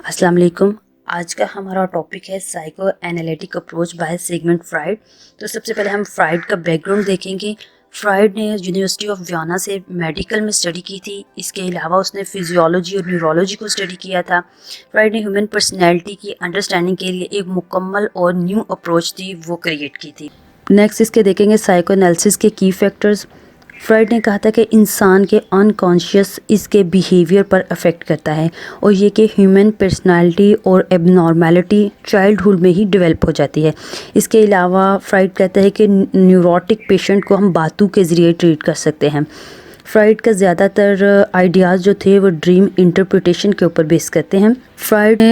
अस्सलाम वालेकुम। आज का हमारा टॉपिक है psycho analytic approach by Sigmund Freud. तो सबसे पहले हम फ्राइड का बैकग्राउंड देखेंगे। फ्राइड ने यूनिवर्सिटी ऑफ वियना से मेडिकल में स्टडी की थी। इसके अलावा उसने फिजियोलॉजी और न्यूरोलॉजी को स्टडी किया था। फ्राइड ने ह्यूमन पर्सनैलिटी की अंडरस्टैंडिंग के लिए एक मुकम्मल और न्यू अप्रोच थी वो क्रिएट की थी। नेक्स्ट इसके देखेंगे साइको एनालिसिस के की फैक्टर्स। फ्राइड ने कहा था कि इंसान के अनकॉन्शियस इसके बिहेवियर पर अफेक्ट करता है और ये कि ह्यूमन पर्सनालिटी और एबनॉर्मेलिटी चाइल्डहुड में ही डेवलप हो जाती है। इसके अलावा फ्राइड कहता है कि न्यूरोटिक पेशेंट को हम बातों के ज़रिए ट्रीट कर सकते हैं। फ्राइड का ज़्यादातर आइडियाज़ जो थे वो ड्रीम इंटरप्रिटेशन के ऊपर बेस करते हैं। फ्राइड ने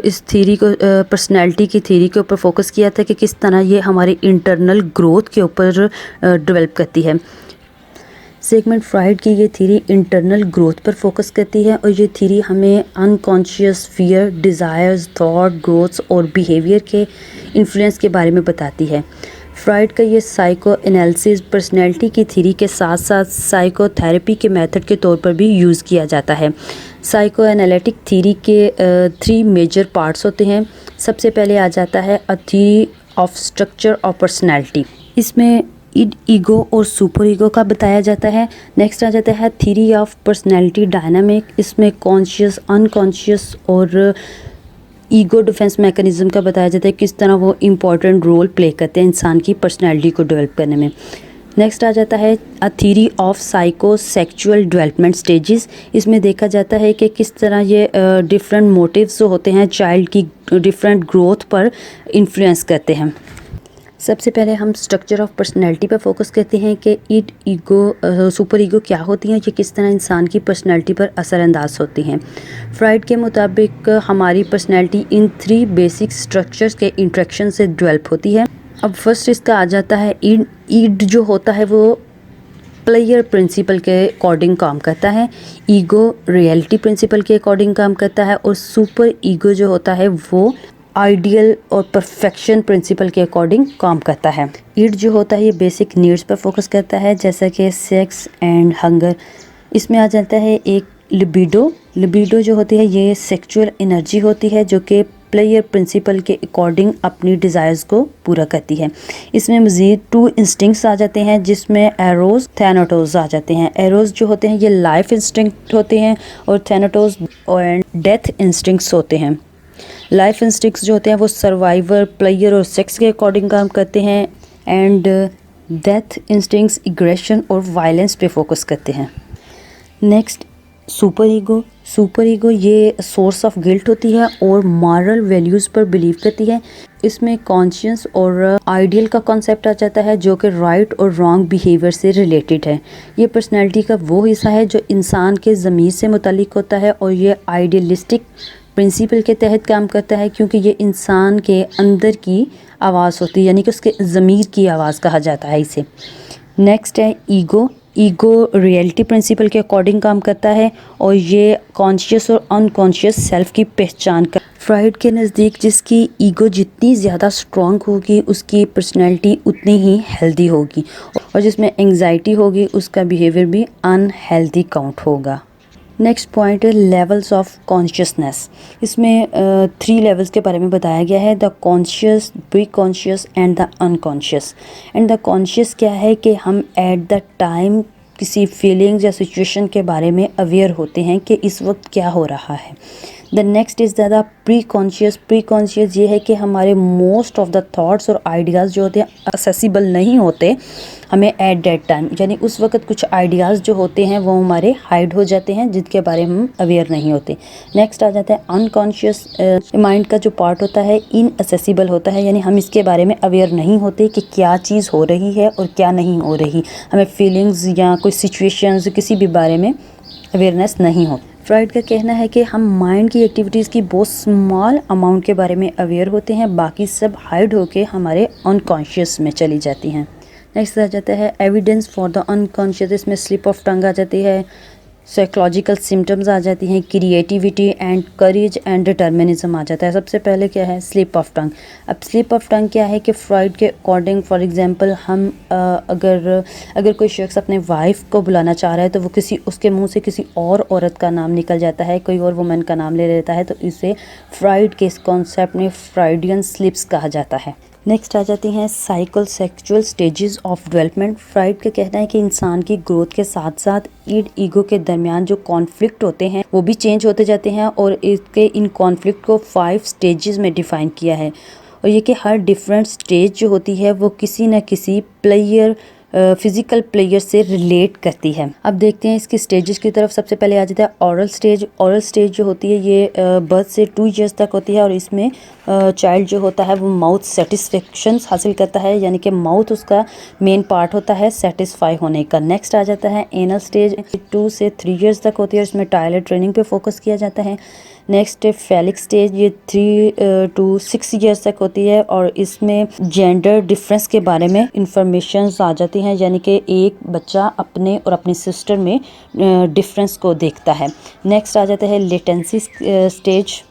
इस थीरी को पर्सनैलिटी की थीरी के ऊपर फोकस किया था कि किस तरह ये हमारी इंटरनल ग्रोथ के ऊपर डेवलप करती है। सिगमंड फ्राइड की ये थीरी इंटरनल ग्रोथ पर फोकस करती है और ये थीरी हमें unconscious fear, desires, thought, growths और बिहेवियर के इन्फ्लुएंस के बारे में बताती है। फ्राइड का ये साइको एनालिसिस पर्सनैलिटी की थीरी के साथ साथ साइकोथेरेपी के मेथड के तौर पर भी यूज़ किया जाता है। साइको एनालिटिक थीरी के 3 मेजर पार्ट्स होते हैं। सबसे पहले आ जाता है a theory of structure of personality. इसमें ईगो और सुपर ईगो का बताया जाता है। नेक्स्ट आ जाता है थ्योरी ऑफ पर्सनैलिटी डायनामिक। इसमें कॉन्शियस, अनकॉन्शियस और ईगो डिफेंस मैकेनिज्म का बताया जाता है, किस तरह वो इम्पॉर्टेंट रोल प्ले करते हैं इंसान की पर्सनैलिटी को डेवलप करने में। नेक्स्ट आ जाता है a theory of psycho sexual development stages. इसमें देखा जाता है कि किस तरह ये डिफरेंट मोटिव्स जो होते हैं चाइल्ड की डिफरेंट ग्रोथ पर इन्फ्लुएंस करते हैं। सबसे पहले हम स्ट्रक्चर ऑफ पर्सनैलिटी पर फोकस करते हैं कि सुपर ईगो क्या होती हैं, ये किस तरह इंसान की पर्सनैलिटी पर असरअंदाज होती हैं। फ्राइड के मुताबिक हमारी पर्सनैलिटी इन 3 बेसिक स्ट्रक्चर्स के इंट्रैक्शन से डेवलप होती है। अब फर्स्ट इसका आ जाता है ईड जो होता है वो प्लेयर प्रिंसिपल के अकॉर्डिंग काम करता है। ईगो रियलिटी प्रिंसिपल के अकॉर्डिंग काम करता है और सुपर ईगो जो होता है वो आइडियल और परफेक्शन प्रिंसिपल के अकॉर्डिंग काम करता है। ईड जो होता है ये बेसिक नीड्स पर फोकस करता है, जैसा कि सेक्स एंड हंगर। इसमें आ जाता है एक लिबिडो जो होती है ये सेक्सुअल एनर्जी होती है जो कि प्लेयर प्रिंसिपल के अकॉर्डिंग अपनी डिज़ायर्स को पूरा करती है। इसमें मज़ीद 2 इंस्टिंक्ट्स आ जाते हैं जिसमें एरोज, थैनाटोज आ जाते हैं। एरोज जो होते हैं ये लाइफ इंस्टिंक्ट होते हैं और थैनाटोज और डेथ इंस्टिंक्ट्स होते हैं। लाइफ इंस्टिंक्ट्स जो होते हैं वो सर्वाइवर, प्लेयर और सेक्स के अकॉर्डिंग काम करते हैं एंड डेथ इंस्टिंक्ट्स एग्रेशन और वायलेंस पे फोकस करते हैं। नेक्स्ट सुपर ईगो ये सोर्स ऑफ गिल्ट होती है और मॉरल वैल्यूज़ पर बिलीव करती है। इसमें कॉन्शियस और आइडियल का कॉन्सेप्ट आ जाता है जो कि राइट और रॉन्ग बिहेवियर से रिलेटेड है। ये पर्सनैलिटी का वो हिस्सा है जो इंसान के ज़मीर से मुतालिक होता है और ये आइडियलिस्टिक प्रिंसिपल के तहत काम करता है क्योंकि ये इंसान के अंदर की आवाज़ होती है, यानी कि उसके ज़मीर की आवाज़ कहा जाता है इसे। नेक्स्ट है ईगो रियलिटी प्रिंसिपल के अकॉर्डिंग काम करता है और ये कॉन्शियस और अनकॉन्शियस सेल्फ की पहचान कर। फ्राइड के नज़दीक जिसकी ईगो जितनी ज़्यादा स्ट्रॉन्ग होगी उसकी पर्सनैलिटी उतनी ही हेल्दी होगी और जिसमें एंग्जाइटी होगी उसका बिहेवियर भी अनहेल्दी काउंट होगा। नेक्स्ट पॉइंट है लेवल्स ऑफ कॉन्शियसनेस। इसमें 3 लेवल्स के बारे में बताया गया है, the conscious, pre conscious and the unconscious. And the conscious क्या है कि हम एट द टाइम किसी फीलिंग्स या सिचुएशन के बारे में अवेयर होते हैं कि इस वक्त क्या हो रहा है। The next is the pre conscious ये है कि हमारे मोस्ट ऑफ द थॉट्स और आइडियाज़ जो होते हैं एक्सेसिबल नहीं होते हमें एट दैट टाइम, यानी उस वक्त कुछ आइडियाज़ जो होते हैं वो हमारे हाइड हो जाते हैं जिनके बारे में हम अवेयर नहीं होते। नेक्स्ट आ जाता है अनकॉन्शियस माइंड का जो पार्ट होता है इनएक्सेसिबल होता है, यानी हम इसके बारे में अवेयर नहीं होते कि क्या चीज़ हो रही है और क्या नहीं हो रही। हमें फीलिंग्स या कोई सिचुएशंस किसी भी बारे में अवेयरनेस नहीं होती। फ्राइड का कहना है कि हम माइंड की एक्टिविटीज़ की बहुत स्मॉल अमाउंट के बारे में अवेयर होते हैं, बाकी सब हाइड होके हमारे अनकॉन्शियस में चली जाती हैं। नेक्स्ट आ जाता है एविडेंस फॉर द अनकॉन्शियस। इसमें स्लिप ऑफ टंग आ जाती है, साइकोलॉजिकल सिम्टम्स आ जाती हैं, creativity and courage and determinism आ जाता है। सबसे पहले क्या है, स्लिप ऑफ टंग। अब स्लिप ऑफ टंग क्या है कि फ्रॉइड के अकॉर्डिंग, फॉर एग्जांपल हम अगर कोई शख्स अपने वाइफ को बुलाना चाह रहा है तो वो उसके मुंह से किसी और औरत का नाम निकल जाता है, कोई और वुमेन का नाम ले लेता है, तो इसे फ्रॉइड के इस कॉन्सेप्ट में फ्रॉइडियन स्लिप्स कहा जाता है। नेक्स्ट आ जाती हैं psycho sexual stages of development. Freud का कहना है कि इंसान की ग्रोथ के साथ साथ ईगो के दरमियान जो कॉन्फ्लिक्ट होते हैं वो भी चेंज होते जाते हैं, और इन कॉन्फ्लिक्ट को 5 स्टेजेस में डिफाइन किया है, और ये कि हर डिफरेंट स्टेज जो होती है वो किसी न किसी प्लेयर फिजिकल प्लेयर से रिलेट करती है। अब देखते हैं इसकी स्टेजेस की तरफ। सबसे पहले आ जाता है ऑरल स्टेज। ऑरल स्टेज जो होती है ये बर्थ से 2 ईयर्स तक होती है, और इसमें चाइल्ड जो होता है वो माउथ सेटिस्फेक्शन हासिल करता है, यानी कि माउथ उसका मेन पार्ट होता है सेटिस्फाई होने का। नेक्स्ट आ जाता है एनल स्टेज, 2 से 3 ईयर्स तक होती है, इसमें टॉयलेट ट्रेनिंग पे फोकस किया जाता है। नेक्स्ट फेलिक स्टेज, ये 3 to 6 ईयर्स तक होती है, और इसमें जेंडर डिफरेंस के बारे में इंफॉर्मेशन आ जाती हैं, यानी कि एक बच्चा अपने और अपनी सिस्टर में डिफरेंस को देखता है। नेक्स्ट आ जाता है लेटेंसी स्टेज।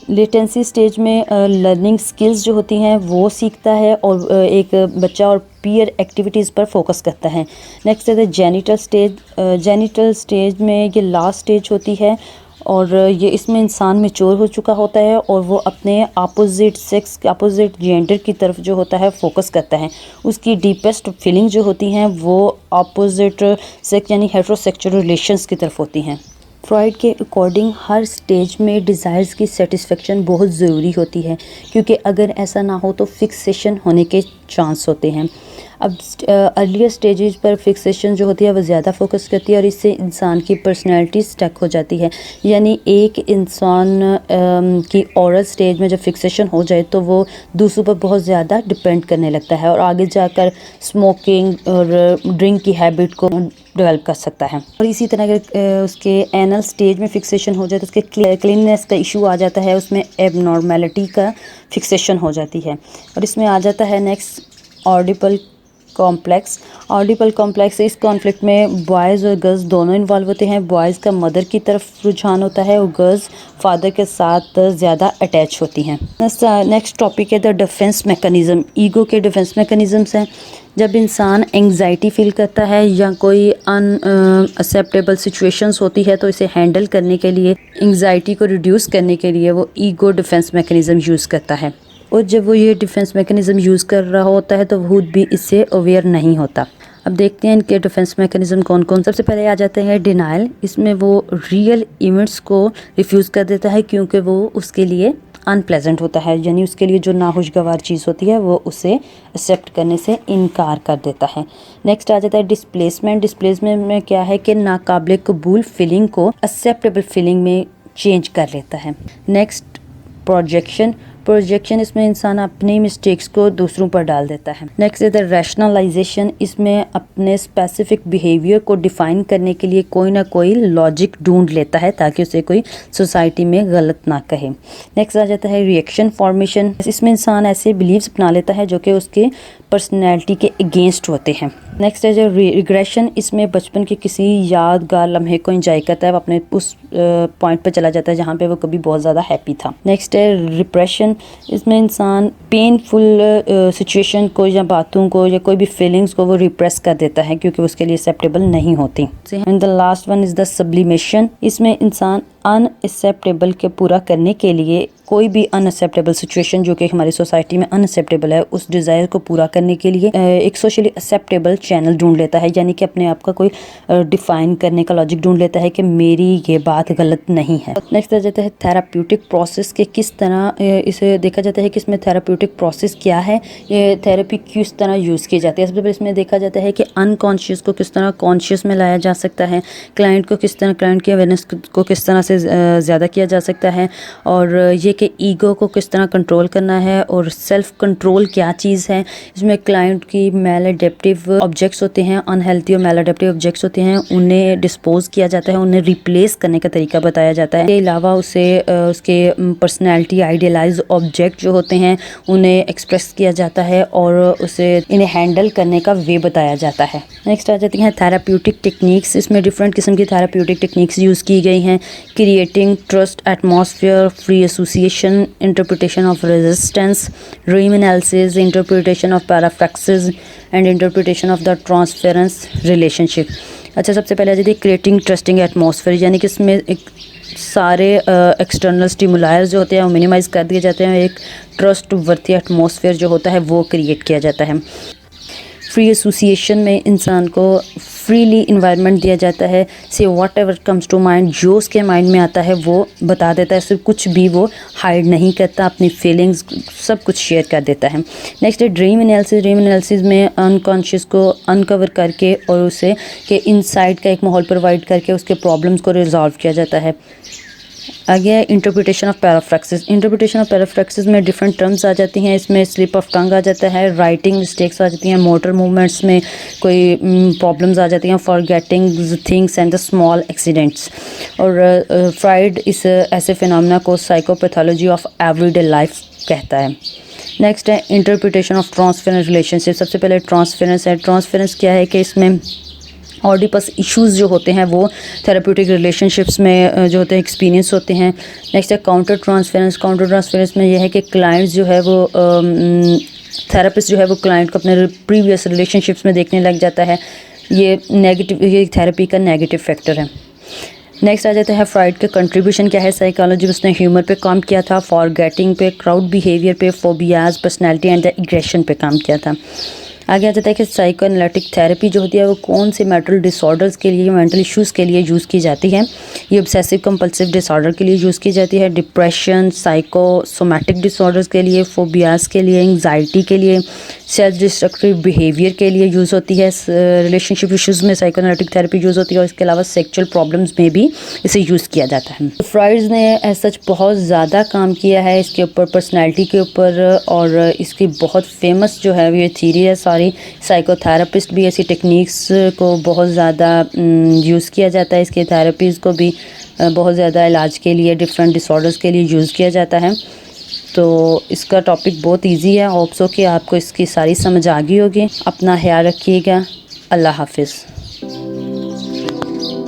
लेटेंसी स्टेज में लर्निंग स्किल्स जो होती हैं वो सीखता है, और एक बच्चा और पीयर एक्टिविटीज़ पर फोकस करता है। नेक्स्ट है जेनिटल स्टेज। जेनिटल स्टेज में ये लास्ट स्टेज होती है, और ये इसमें इंसान मैच्योर हो चुका होता है, और वो अपने अपोजिट सेक्स, अपोजिट जेंडर की तरफ जो होता है फोकस करता है। उसकी डीपेस्ट फीलिंग जो होती हैं वो अपोजिट सेक्स यानी हेटेरोसेक्सुअल रिलेशंस की तरफ होती हैं। फ्रॉइड के अकॉर्डिंग हर स्टेज में डिज़ायर्स की सेटिस्फेक्शन बहुत ज़रूरी होती है, क्योंकि अगर ऐसा ना हो तो फिक्सेशन होने के चांस होते हैं। अब अर्लियर स्टेजेस पर फिक्सेशन जो होती है वो ज़्यादा फोकस करती है, और इससे इंसान की पर्सनैलिटी स्टक हो जाती है। यानी एक इंसान की ओरल स्टेज में जब फिक्सेशन हो जाए तो वो दूसरों पर बहुत ज़्यादा डिपेंड करने लगता है, और आगे जाकर स्मोकिंग और ड्रिंक की हैबिट को डेवलप कर सकता है। और इसी तरह अगर उसके एनल स्टेज में फिक्सेशन हो जाए तो उसके क्लीननेस का इशू आ जाता है, उसमें एबनॉर्मेलिटी का फिक्सेशन हो जाती है। और इसमें आ जाता है next Audible complex. Audible complex इस कॉन्फ्लिक्ट में बॉयज़ और गर्ल्स दोनों इन्वॉल्व होते हैं। बॉयज़ का मदर की तरफ रुझान होता है, और गर्ल्स फादर के साथ ज़्यादा अटैच होती हैं। नेक्स्ट टॉपिक है द डिफेंस मैकेनिज़्म। ईगो के डिफेंस मैकेनिज़म्स हैं। जब इंसान एंग्जाइटी फील करता है या कोई अनअक्सेप्टेबल सिचुएशंस होती है तो इसे हैंडल करने के लिए, एंग्जाइटी को रिड्यूस करने के लिए वो ईगो डिफेंस मैकेनिज़्म यूज़ करता है। और जब वो ये डिफेंस मैकेनिज़्म यूज़ कर रहा होता है तो खुद भी इससे अवेयर नहीं होता। अब देखते हैं इनके डिफेंस मैकेनिज़्म कौन कौन। सबसे पहले आ जाते हैं डिनाइल। इसमें वो रियल इवेंट्स को रिफ्यूज़ कर देता है, क्योंकि वो उसके लिए अनप्लेजेंट होता है, यानी उसके लिए जो नाखुशगवार चीज़ होती है वो उसे एक्सेप्ट करने से इनकार कर देता है। नेक्स्ट आ जाता है डिस्प्लेसमेंट। डिस्प्लेसमेंट में क्या है कि नाकाबिल कबूल फीलिंग को एक्सेप्टेबल फीलिंग में चेंज कर लेता है। Next projection. प्रोजेक्शन, इसमें इंसान अपनी मिस्टेक्स को दूसरों पर डाल देता है। नेक्स्ट है द रैशनलाइजेशन। इसमें अपने स्पेसिफिक बिहेवियर को डिफाइन करने के लिए कोई ना कोई लॉजिक ढूंढ लेता है ताकि उसे कोई सोसाइटी में गलत ना कहे। नेक्स्ट आ जाता है रिएक्शन फॉर्मेशन। इसमें इंसान ऐसे बिलीव्स अपना लेता है जो कि उसके पर्सनैलिटी के अगेंस्ट होते हैं। नेक्स्ट है जो रिग्रेशन। इसमें बचपन के किसी यादगार लम्हे को एंजॉय करता है, वो अपने उस पॉइंट पर चला जाता है जहाँ पे वो कभी बहुत ज़्यादा हैप्पी था। नेक्स्ट है रिप्रेशन। इसमें इंसान पेनफुल सिचुएशन को या बातों को या कोई भी फीलिंग्स को वो रिप्रेस कर देता है क्योंकि उसके लिए एक्सेप्टेबल नहीं होती। And the last one is the sublimation. इसमें इंसान अनएक्सेप्टेबल के पूरा करने के लिए कोई भी अनएक्सेप्टेबल सिचुएशन जो कि हमारी सोसाइटी में अनएक्सेप्टेबल है, उस डिज़ायर को पूरा करने के लिए एक सोशली एक्सेप्टेबल चैनल ढूंढ लेता है, यानी कि अपने आप का कोई डिफाइन करने का लॉजिक ढूंढ लेता है कि मेरी ये बात गलत नहीं है। नेक्स्ट आ जाता है थेराप्यूटिक प्रोसेस के किस तरह इसे देखा जाता है कि इसमें थेराप्यूटिक प्रोसेस क्या है, ये थेरेपी किस तरह यूज़ की जाती है। सबसे पहले इसमें देखा जाता है कि अनकॉन्शियस को किस तरह कॉन्शियस में लाया जा सकता है, क्लाइंट की अवेयरनेस को किस तरह से से ज़्यादा किया जा सकता है, और ये कि ईगो को किस तरह कंट्रोल करना है और सेल्फ कंट्रोल क्या चीज़ है। इसमें क्लाइंट की मैलएडेप्टिव ऑब्जेक्ट्स होते हैं, अनहेल्थी और मैलएडेप्टिव ऑब्जेक्ट्स होते हैं, उन्हें डिस्पोज किया जाता है, उन्हें रिप्लेस करने का तरीका बताया जाता है। इसके अलावा उसे उसके पर्सनैलिटी आइडियलाइज ऑब्जेक्ट जो होते हैं उन्हें एक्सप्रेस किया जाता है और उसे इन्हें हैंडल करने का वे बताया जाता है। नेक्स्ट आ जाती हैं थेराप्यूटिक टेक्निक्स। इसमें डिफरेंट किस्म की थेराप्यूटिक टेक्निक्स यूज़ की गई हैं। Creating trust atmosphere, free association, interpretation of resistance, dream analysis, interpretation of parapraxis and interpretation of the transference relationship. अच्छा, सबसे पहले आ जाती है क्रिएटिंग ट्रस्टिंग एटमॉस्फेयर, यानी कि इसमें एक सारे एक्सटर्नल स्टिमुलायर्स जो होते हैं वो मिनिमाइज़ कर दिए जाते हैं, एक ट्रस्ट वर्थी एटमॉस्फेयर जो होता है वो क्रिएट किया जाता है। फ्री एसोसिएशन में इंसान को फ्रीली इन्वायरमेंट दिया जाता है, say whatever comes to mind, जो उसके माइंड में आता है वो बता देता है, सिर्फ कुछ भी वो हाइड नहीं करता, अपनी फीलिंग्स सब कुछ शेयर कर देता है। नेक्स्ट है ड्रीम एनालिसिस। ड्रीम एनालिसिस में अनकॉन्शियस को अनकवर करके और उसे के इनसाइड का एक माहौल प्रोवाइड करके उसके प्रॉब्लम्स को रिजॉल्व किया जाता है। आगे इंटरप्रिटेशन ऑफ पैराफ्लेक्सिस। इंटरप्रिटेशन ऑफ पैराफ्लेक्सिस में डिफरेंट टर्म्स आ जाती हैं, इसमें स्लिप ऑफ टंग आ जाता है, राइटिंग मिस्टेक्स आ जाती हैं, मोटर मूवमेंट्स में कोई प्रॉब्लम्स आ जाती हैं, forgetting things and the small accidents. और फ्राइड इस ऐसे फिनोमेना को साइकोपैथोलॉजी ऑफ एवरीडे लाइफ कहता है। नेक्स्ट है इंटरप्रिटेशन ऑफ ट्रांसफरेंस रिलेशनशिप। सबसे पहले ट्रांसफरेंस है। ट्रांसफरेंस क्या है कि इसमें ऑडिपस इश्यूज़ जो होते हैं वो थेराप्यूटिक रिलेशनशिप्स में जो होते हैं एक्सपीरियंस होते हैं। नेक्स्ट है काउंटर ट्रांसफरेंस। काउंटर ट्रांसफरेंस में यह है कि क्लाइंट्स जो है वो थेरेपिस्ट जो है वो क्लाइंट को अपने प्रीवियस रिलेशनशिप्स में देखने लग जाता है। ये नेगेटिव, ये थेरेपी का नेगेटिव फैक्टर है। नेक्स्ट आ जाता है फ्राइड का कंट्रीब्यूशन क्या है साइकोलॉजी में। उसने ह्यूमर पे काम किया था, फॉरगेटिंग पे, क्राउड बिहेवियर पे, फोबियाज, पर्सनैलिटी एंड एग्रेशन पे काम किया था। आगे आ जाता है कि साइको एनालिटिक थेरेपी जो होती है वो कौन से मेंटल डिसऑर्डर्स के लिए, मेंटल इश्यूज़ के लिए यूज़ की जाती है। ये ऑब्सेसिव कंपल्सिव डिसऑर्डर के लिए यूज़ की जाती है, डिप्रेशन, साइकोसोमैटिक डिसऑर्डर्स के लिए, फोबियाज के लिए, एंग्जाइटी के लिए, सेल्फ डिस्ट्रक्टिव बिहेवियर के लिए यूज़ होती है। रिलेशनशिप इश्यूज़ में साइको एनालिटिक थेरेपी यूज़ होती है और इसके अलावा सेक्चुअल प्रॉब्लम्स में भी इसे यूज़ किया जाता है। फ्राइड ने एज सच बहुत ज़्यादा काम किया है इसके ऊपर, पर्सनैलिटी के ऊपर, और इसकी बहुत फेमस जो है ये थीरी है। साइकोथेरापिस्ट भी ऐसी टेक्निक्स को बहुत ज़्यादा यूज़ किया जाता है, इसके थेरेपीज़ को भी बहुत ज़्यादा इलाज के लिए, डिफरेंट डिसऑर्डर्स के लिए यूज़ किया जाता है। तो इसका टॉपिक बहुत इजी है, होप सो कि आपको इसकी सारी समझ आ गई होगी। अपना ख्याल रखिएगा। अल्लाह हाफिज़।